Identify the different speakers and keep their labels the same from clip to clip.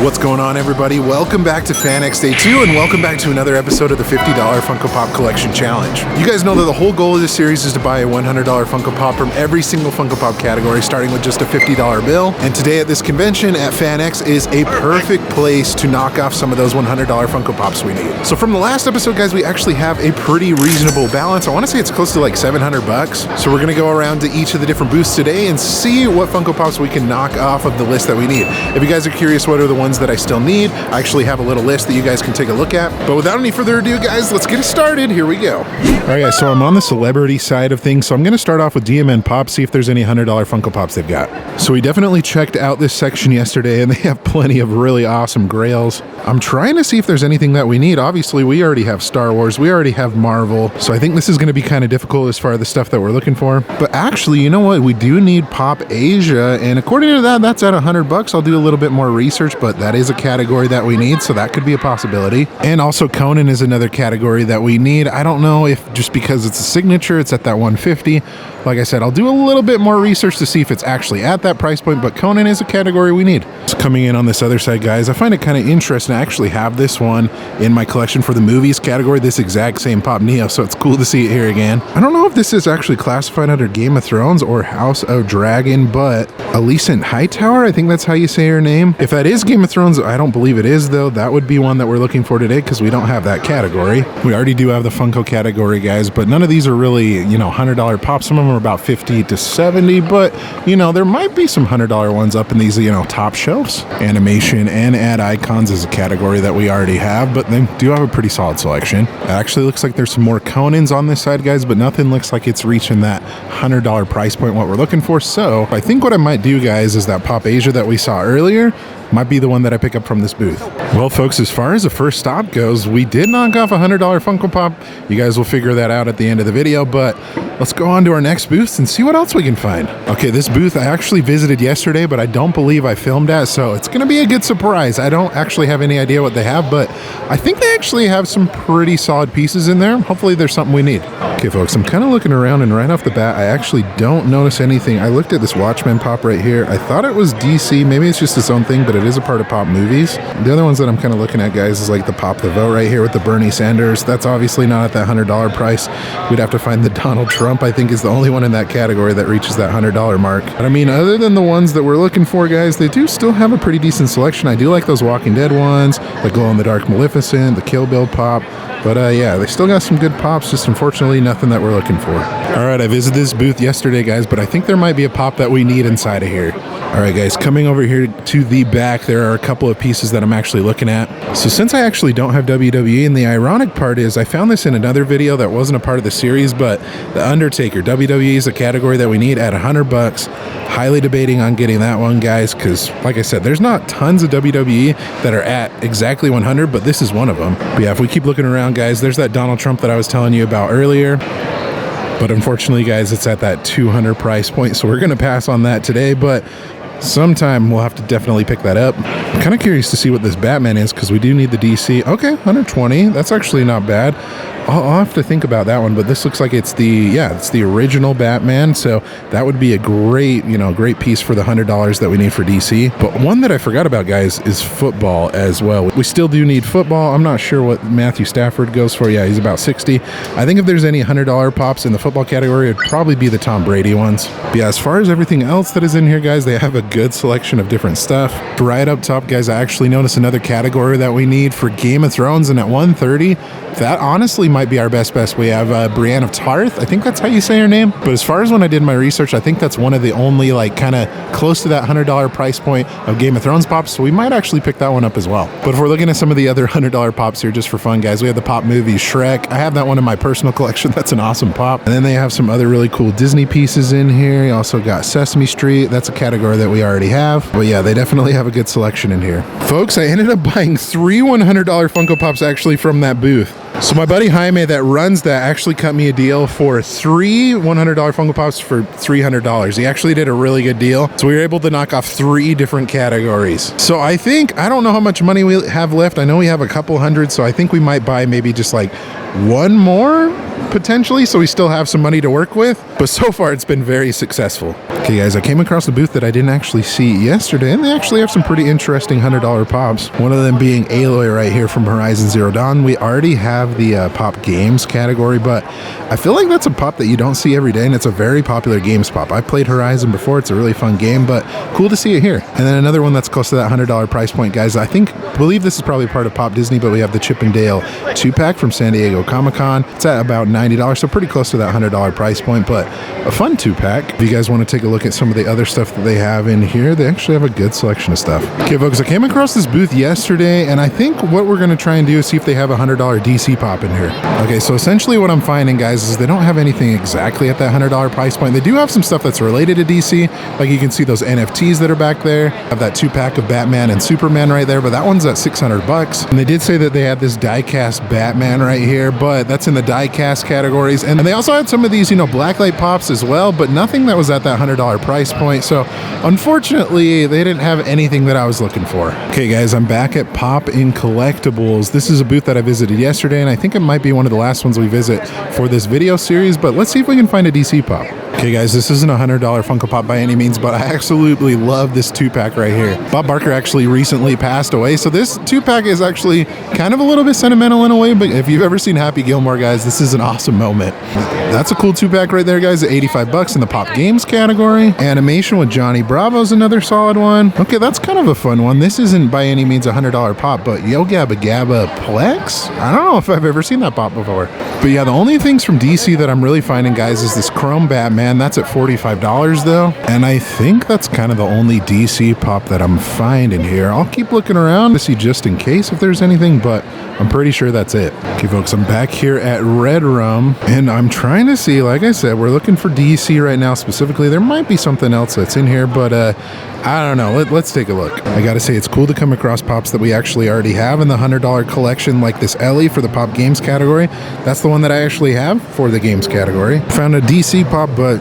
Speaker 1: What's going on, everybody? Welcome back to FanX Day 2, and welcome back to another episode of the $50 Funko Pop Collection Challenge. You guys know that the whole goal of this series is to buy a $100 Funko Pop from every single Funko Pop category, starting with just a $50 bill. And today at this convention at FanX is a perfect place to knock off some of those $100 Funko Pops we need. So from the last episode, guys, we actually have a pretty reasonable balance. I want to say it's close to like $700. So we're going to go around to each of the different booths today and see what Funko Pops we can knock off of the list that we need. If you guys are curious what are the ones that I still need, I actually have a little list that you guys can take a look at. But without any further ado, guys, let's get it started. Here we go. All right, guys, so I'm on the celebrity side of things. So I'm going to start off with DMN Pop, see if there's any $100 Funko Pops they've got. So we definitely checked out this section yesterday, and they have plenty of really awesome grails. I'm trying to see if there's anything that we need. Obviously, we already have Star Wars. We already have Marvel. So I think this is going to be kind of difficult as far as the stuff that we're looking for. But actually, you know what? We do need Pop Asia. And according to that, that's at $100. I'll do a little bit more research, but that is a category that we need. So that could be a possibility. And also Conan is another category that we need. I don't know if just because it's a signature, it's at that 150. Like I said, I'll do a little bit more research to see if it's actually at that price point, but Conan is a category we need. So coming in on this other side, guys, I find it kind of interesting. I actually have this one in my collection for the movies category, this exact same Pop Neo, so it's cool to see it here again. I don't know if this is actually classified under Game of Thrones or House of Dragon, but Alicent Hightower, I think that's how you say her name. If that is Game of Thrones, I don't believe it is, though. That would be one that we're looking for today because we don't have that category. We already do have the Funko category, guys, but none of these are really, you know, $100 pops. Some of them are about 50 to 70, but, you know, there might be some $100 ones up in these, you know, top shelves. Animation and ad icons is a category that we already have, but they do have a pretty solid selection. It actually looks like there's some more Conans on this side, guys, but nothing looks like it's reaching that $100 price point, what we're looking for. So I think what I might do, guys, is that Pop Asia that we saw earlier might be the one that I pick up from this booth. Well, folks, as far as the first stop goes, we did knock off a $100 Funko Pop. You guys will figure that out at the end of the video, but let's go on to our next booth and see what else we can find. Okay, this booth I actually visited yesterday, but I don't believe I filmed at, so it's gonna be a good surprise. I don't actually have any idea what they have, but I think they actually have some pretty solid pieces in there. Hopefully there's something we need. Okay, folks, I'm kind of looking around, and right off the bat, I actually don't notice anything. I looked at this Watchmen Pop right here. I thought it was DC. Maybe it's just its own thing, but it is a part of Pop movies. The other ones that I'm kind of looking at, guys, is like the Pop the Vote right here with the Bernie Sanders. That's obviously not at that $100 price. We'd have to find the Donald Trump. I think is the only one in that category that reaches that $100 mark. But I mean, other than the ones that we're looking for, guys, they do still have a pretty decent selection. I do like those Walking Dead ones, the glow-in-the-dark Maleficent, the Kill Bill Pop. But yeah, they still got some good pops, just unfortunately nothing that we're looking for. All right, I visited this booth yesterday, guys, but I think there might be a pop that we need inside of here. All right, guys, coming over here to the back, there are a couple of pieces that I'm actually looking at. So since I actually don't have WWE, and the ironic part is I found this in another video that wasn't a part of the series, but The Undertaker, WWE is a category that we need at $100. Highly debating on getting that one, guys, because like I said, there's not tons of WWE that are at exactly 100, but this is one of them. But yeah, if we keep looking around, guys, there's that Donald Trump that I was telling you about earlier. But unfortunately, guys, it's at that 200 price point, so we're going to pass on that today, but sometime we'll have to definitely pick that up. I'm kind of curious to see what this Batman is, because we do need the DC. Okay, 120. That's actually not bad. I'll have to think about that one, but this looks like it's the original Batman, so that would be a great, you know, great piece for the $100 that we need for DC. But one that I forgot about, guys, is football as well. We still do need football. I'm not sure what Matthew Stafford goes for. Yeah, he's about 60. I think if there's any $100 pops in the football category, it'd probably be the Tom Brady ones. But yeah, as far as everything else that is in here, guys, they have a good selection of different stuff. Right up top, guys, I actually noticed another category that we need for Game of Thrones, and at 130, that honestly might be our best bet. We have Brienne of Tarth. I think that's how you say her name. But as far as when I did my research, I think that's one of the only, like, kind of close to that $100 price point of Game of Thrones pops, so we might actually pick that one up as well. But if we're looking at some of the other $100 pops here just for fun, guys, we have the Pop movies Shrek. I have that one in my personal collection. That's an awesome pop. And then they have some other really cool Disney pieces in here. You also got Sesame Street. That's a category that we already have. But yeah, they definitely have a good selection in here. Folks, I ended up buying 3 $100 Funko Pops actually from that booth. So my buddy Jaime that runs that actually cut me a deal for 3 $100 Funko Pops for $300. He actually did a really good deal. So we were able to knock off 3 different categories. So I don't know how much money we have left. I know we have a couple hundred, so I think we might buy maybe just like one more potentially, so we still have some money to work with, but so far it's been very successful. Okay guys, I came across a booth that I didn't actually see yesterday, and they actually have some pretty interesting $100 pops. One of them being Aloy right here from Horizon Zero Dawn. We already have the pop games category, but I feel like that's a pop that you don't see every day, and it's a very popular games pop. I played Horizon before, it's a really fun game, but cool to see it here. And then another one that's close to that $100 price point, guys. I believe this is probably part of Pop Disney, but we have the Chip and Dale 2-pack from San Diego Comic-Con. It's at about $90, so pretty close to that $100 price point, but a fun 2-pack. If you guys want to take a look at some of the other stuff that they have in here, they actually have a good selection of stuff. Okay folks, I came across this booth yesterday, and I think what we're going to try and do is see if they have a $100 DC pop in here. Okay, so essentially what I'm finding, guys, is they don't have anything exactly at that $100 price point. They do have some stuff that's related to DC, like you can see those NFTs that are back there. Have that 2-pack of Batman and Superman right there, but that one's at $600. And they did say that they had this die-cast Batman right here, but that's in the die-cast categories. And they also had some of these, blacklight pops as well, but nothing that was at that $100 price point. So unfortunately, they didn't have anything that I was looking for. Okay guys, I'm back at Pop In Collectibles. This is a booth that I visited yesterday, and I think it might be one of the last ones we visit for this video series, but let's see if we can find a DC pop. Okay guys, this isn't a $100 Funko Pop by any means, but I absolutely love this 2-pack right here. Bob Barker actually recently passed away, so this 2-pack is actually kind of a little bit sentimental in a way, but if you've ever seen Happy Gilmore, guys, this is an awesome moment. That's a cool 2-pack right there, guys, at $85 in the Pop Games category. Animation with Johnny Bravo's another solid one. Okay, that's kind of a fun one. This isn't by any means a $100 pop, but Yo Gabba Gabba Plex? I don't know if I've ever seen that pop before. But yeah, the only things from DC that I'm really finding, guys, is this Chrome Batman. That's at $45 though. And I think that's kind of the only DC pop that I'm finding here. I'll keep looking around to see just in case if there's anything, but I'm pretty sure that's it. Okay folks, I'm back here at Redrum, and I'm trying to see, like I said, we're looking for DC right now specifically. There might be something else that's in here, but I don't know. Let's take a look. I gotta say, it's cool to come across pops that we actually already have in the $100 collection, like this Ellie for the Pop Games category. That's the one that I actually have for the games category. Found a DC pop, but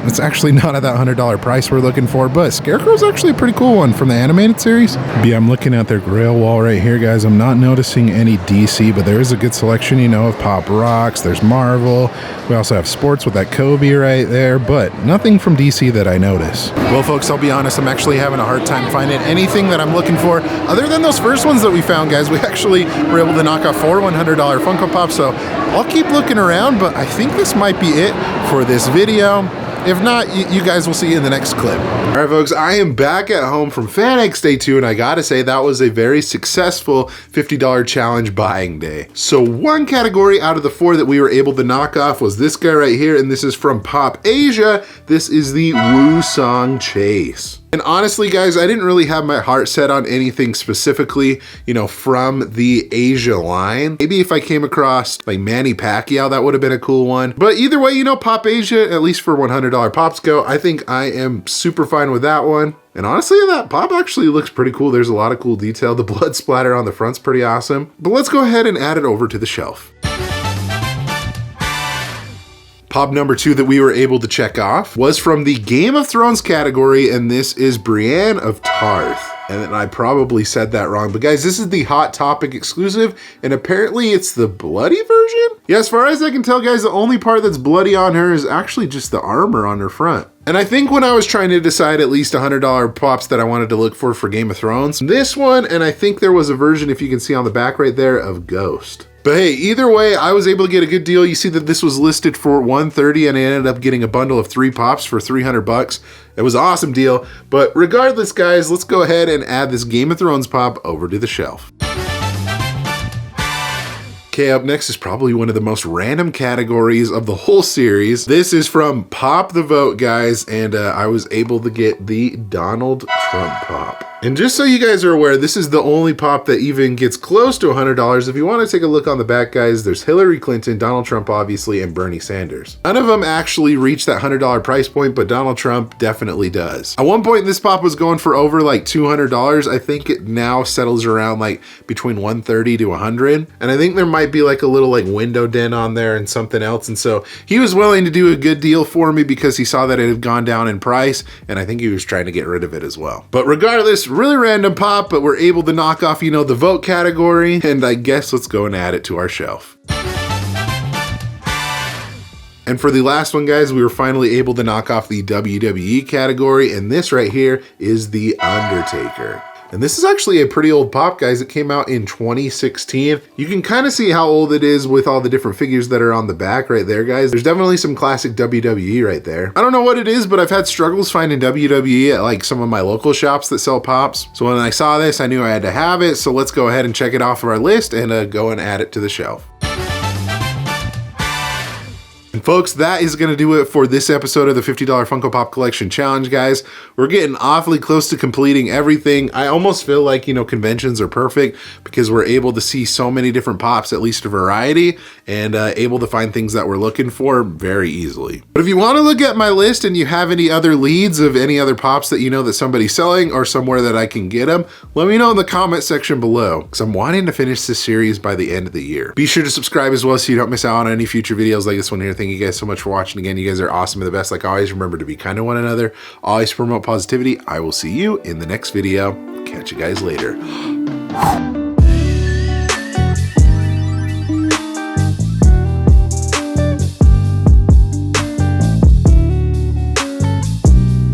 Speaker 1: it's actually not at that $100 price we're looking for, but Scarecrow's actually a pretty cool one from the animated series. But yeah, I'm looking at their grail wall right here, guys. I'm not noticing any DC, but there is a good selection, of Pop Rocks. There's Marvel. We also have sports with that Kobe right there, but nothing from DC that I notice. Well, folks, I'll be honest, I'm actually having a hard time finding anything that I'm looking for other than those first ones that we found, guys. We actually were able to knock off 4 $100 Funko Pops, so I'll keep looking around, but I think this might be it for this video. If not, you guys will see in the next clip. All right, folks, I am back at home from FanX Day 2, and I gotta say that was a very successful $50 challenge buying day. So one category out of the 4 that we were able to knock off was this guy right here, and this is from Pop Asia. This is the Woo Song Chase. And honestly, guys, I didn't really have my heart set on anything specifically, from the Asia line. Maybe if I came across like Manny Pacquiao, that would have been a cool one. But either way, Pop Asia, at least for $100 pops go, I think I am super fine with that one. And honestly, that pop actually looks pretty cool. There's a lot of cool detail. The blood splatter on the front's pretty awesome. But let's go ahead and add it over to the shelf. Pop number 2 that we were able to check off was from the Game of Thrones category, and this is Brienne of Tarth. And I probably said that wrong, but guys, this is the Hot Topic exclusive, and apparently it's the bloody version? Yeah, as far as I can tell, guys, the only part that's bloody on her is actually just the armor on her front. And I think when I was trying to decide at least $100 pops that I wanted to look for Game of Thrones, this one, and I think there was a version, if you can see on the back right there, of Ghost. But hey, either way, I was able to get a good deal. You see that this was listed for $130, and I ended up getting a bundle of 3 pops for $300. It was an awesome deal. But regardless, guys, let's go ahead and add this Game of Thrones pop over to the shelf. Okay, up next is probably one of the most random categories of the whole series. This is from Pop the Vote, guys, and I was able to get the Donald Trump pop. And just so you guys are aware, this is the only pop that even gets close to $100. If you want to take a look on the back, guys, there's Hillary Clinton, Donald Trump, obviously, and Bernie Sanders. None of them actually reach that $100 price point, but Donald Trump definitely does. At one point, this pop was going for over like $200. I think it now settles around like between $130 to $100. And I think there might be like a little like window dent on there and something else. And so he was willing to do a good deal for me because he saw that it had gone down in price. And I think he was trying to get rid of it as well. But regardless, really random pop, but we're able to knock off, the vote category. And I guess let's go and add it to our shelf. And for the last one, guys, we were finally able to knock off the WWE category, and this right here is the Undertaker. And this is actually a pretty old pop, guys. It came out in 2016. You can kind of see how old it is with all the different figures that are on the back right there, guys. There's definitely some classic WWE right there. I don't know what it is, but I've had struggles finding WWE at like some of my local shops that sell pops. So when I saw this, I knew I had to have it. So let's go ahead and check it off of our list and go and add it to the shelf. And folks, that is going to do it for this episode of the $50 Funko Pop Collection Challenge, guys. We're getting awfully close to completing everything. I almost feel like, you know, conventions are perfect because we're able to see so many different pops, at least a variety, and able to find things that we're looking for very easily. But if you want to look at my list and you have any other leads of any other pops that you know that somebody's selling or somewhere that I can get them, let me know in the comment section below, because I'm wanting to finish this series by the end of the year. Be sure to subscribe as well so you don't miss out on any future videos like this one here. Thank you guys so much for watching. Again, you guys are awesome and the best. Like always, remember to be kind to one another. Always promote positivity. I will see you in the next video. Catch you guys later.